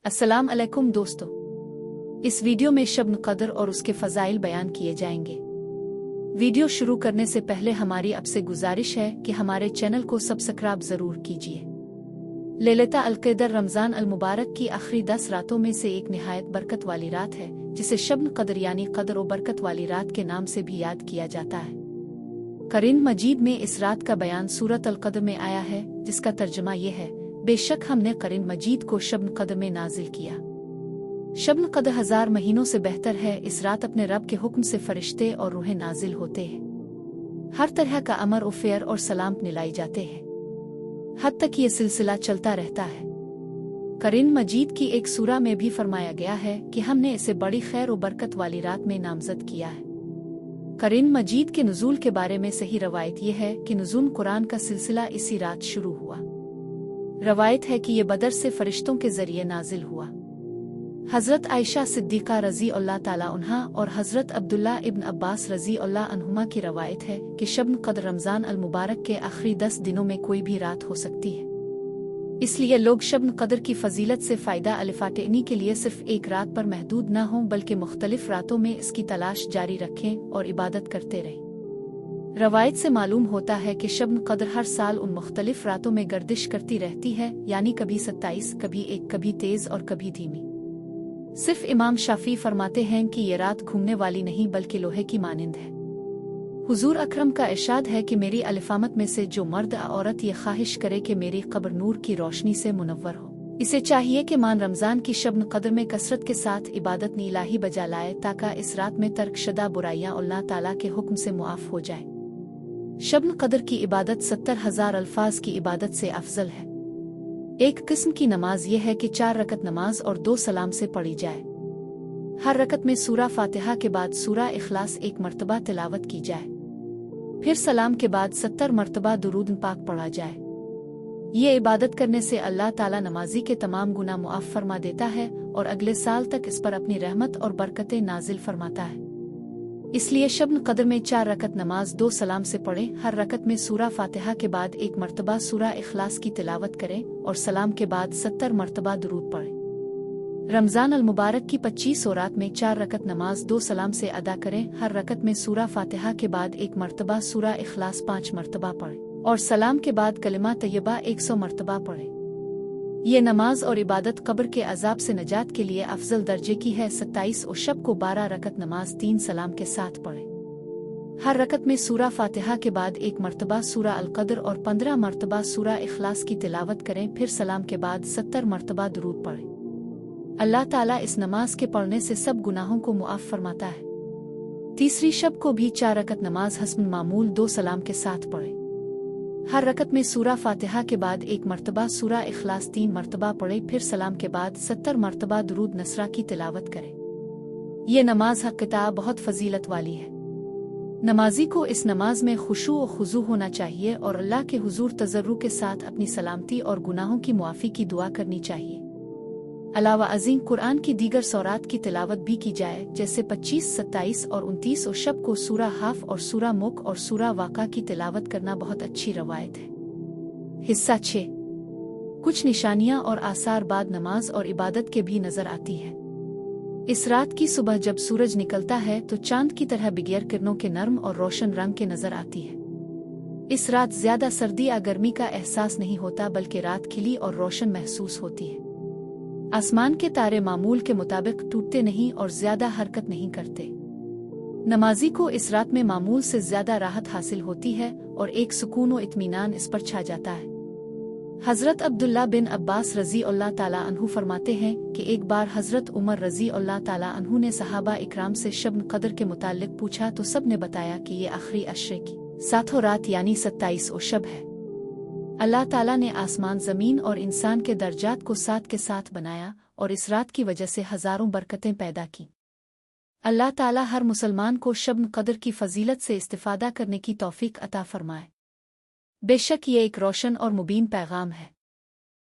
अस्सलाम अलैकुम दोस्तों, इस वीडियो में शब कदर और उसके फ़ज़ाइल बयान किए जाएंगे। वीडियो शुरू करने से पहले हमारी आपसे गुजारिश है कि हमारे चैनल को सब्सक्राइब ज़रूर कीजिए। लैलतुल क़द्र रमज़ान अल मुबारक की आखिरी 10 रातों में से एक निहायत बरकत वाली रात है, जिसे शब कदर यानी कदर व बरकत वाली रात के नाम से भी याद किया जाता है। कुरान मजीद में इस रात का बयान सूरत अल क़द्र में आया है, जिसका तर्जुमा ये है, बेशक हमने कुरान मजीद को शब कदर में नाजिल किया। शब कदर 1000 महीनों से बेहतर है। इस रात अपने रब के हुक्म से फरिश्ते और रूहें नाजिल होते हैं। हर तरह का अमर और फेयर और सलाम मिलाई जाते हैं। हद तक ये सिलसिला चलता रहता है। कुरान मजीद की एक सूरा में भी फरमाया गया है कि हमने इसे बड़ी खैर और बरकत वाली रात में नामजद किया है। कुरान मजीद के नुज़ूल के बारे में सही रवायत यह है कि नुज़ूल कुरान का सिलसिला इसी रात शुरू हुआ। रवायत है कि ये बदर से फरिश्तों के जरिए नाजिल हुआ। हज़रत आयशा सिद्दीक़ा रज़ी अल्लाह ताला अन्हा और हज़रत अब्दुल्ला इब्न अब्बास रज़ी अल्लाह अन्हुमा की रवायत है कि शब कदर रमज़ान अल मुबारक के आखिरी 10 दिनों में कोई भी रात हो सकती है। इसलिए लोग शब कदर की फजीलत से फ़ायदा अलिफाटेनी के लिए सिर्फ एक रात पर महदूद न हों, बल्कि मुख्तलिफ रातों में इसकी तलाश जारी रखें और इबादत करते रहें। रवायत से मालूम होता है कि शब कदर हर साल उन मुख्तलिफ रातों में गर्दिश करती रहती है, यानी कभी 27, कभी 1, कभी तेज और कभी धीमी। सिर्फ इमाम शाफी फरमाते हैं कि ये रात घूमने वाली नहीं बल्कि लोहे की मानिंद है। हुजूर अकरम का इरशाद है कि मेरी अलिफामत में से जो मर्द औरत ये ख्वाहिश करे कि मेरी कब्र नूर की रोशनी से मुनव्वर हो, इसे चाहिए कि मान रमज़ान की शब कदर में कसरत के साथ इबादत इलाही बजा लाए, ताकि इस रात में तर्कशुदा बुराइयां अल्लाह ताला के हुक्म से मुआफ हो जाए। शब कदर की इबादत 70,000 अल्फाज की इबादत से अफजल है। एक किस्म की नमाज यह है कि 4 रकत नमाज और 2 सलाम से पढ़ी जाए। हर रकत में सूरा फातिहा के बाद सूरा इखलास 1 मरतबा तिलावत की जाए। फिर सलाम के बाद 70 मरतबा दुरूद पाक पढ़ा जाए। ये इबादत करने से अल्लाह ताला नमाजी के तमाम गुनाह मुआफ फरमा देता है और अगले साल तक इस पर अपनी रहमत और बरकतें नाजिल फरमाता है। इसलिए शब कदर में 4 रकत नमाज 2 सलाम से पढ़ें। हर रकत में सूरा फातिहा के बाद 1 मरतबा सूरा इखलास की तिलावत करें और सलाम के बाद 70 मरतबा दुरूद पढ़ें। रमज़ान अल मुबारक की 25 औरात में 4 रकत नमाज 2 सलाम से अदा करें। हर रकत में सूरा फातिहा के बाद 1 मरतबा सूरा इखलास 5 मरतबा पढ़ें और सलाम के बाद कलिमा तैयबा 100 मरतबा पढ़ें। ये नमाज और इबादत कब्र के अजाब से नजात के लिए अफजल दर्जे की है। 27 और शब को 12 रकत नमाज 3 सलाम के साथ पढ़ें। हर रकत में सूरा फातिहा के बाद 1 मरतबा सूरा अल क़द्र और 15 मरतबा सूरा इखलास की तिलावत करें। फिर सलाम के बाद 70 मरतबा दुरूद पढ़ें। अल्लाह ताला इस नमाज के पढ़ने से सब गुनाहों को मुआफ फरमाता है। तीसरी शब को भी 4 रकत नमाज हस्ब मामूल 2 सलाम के साथ पढ़ें। हर रकत में सूरा फातिहा के बाद 1 मरतबा सूरा इखलास 3 मरतबा पढ़ें। फिर सलाम के बाद 70 मरतबा दुरूद नसरा की तिलावत करें। ये नमाज हक़-ए-ताआ बहुत फजीलत वाली है। नमाजी को इस नमाज में खुशू और खुजू होना चाहिए और अल्लाह के हुजूर तज़र्रु के साथ अपनी सलामती और गुनाहों की मुआफ़ी की दुआ करनी चाहिए। अलावा अज़ीम कुरान की दीगर सौरात की तिलावत भी की जाए, जैसे 25, 27 और 29 और शब को सूरा हाफ और सूरा मुक और सूरा वाक़ा की तिलावत करना बहुत अच्छी रवायत है। हिस्सा 6। कुछ निशानियां और आसार बाद नमाज और इबादत के भी नजर आती है। इस रात की सुबह जब सूरज निकलता है तो चांद की तरह बिगैर किरणों के नर्म और रोशन रंग के नजर आती है। इस रात ज्यादा सर्दी या गर्मी का एहसास नहीं होता, बल्कि रात खिली और रोशन महसूस होती है। आसमान के तारे मामूल के मुताबिक टूटते नहीं और ज्यादा हरकत नहीं करते। नमाजी को इस रात में मामूल से ज्यादा राहत हासिल होती है और एक सुकून और इत्मीनान इस पर छा जाता है। हजरत अब्दुल्ला बिन अब्बास रजी अल्लाह ताला अन्हु फरमाते हैं कि एक बार हजरत उमर रजी अल्लाह ताला अन्हु ने सहाबा इकराम से शब कदर के मुताल्लिक पूछा तो सब ने बताया कि ये आखिरी अशरे की 7 रात यानी 27 और शब है। अल्लाह ताला ने आसमान, ज़मीन और इंसान के दर्जात को साथ के साथ बनाया और इस रात की वजह से हज़ारों बरकतें पैदा की। अल्लाह ताला हर मुसलमान को शब कदर की फजीलत से इस्तिफादा करने की तौफीक अता फरमाए। बेशक ये एक रोशन और मुबीन पैगाम है।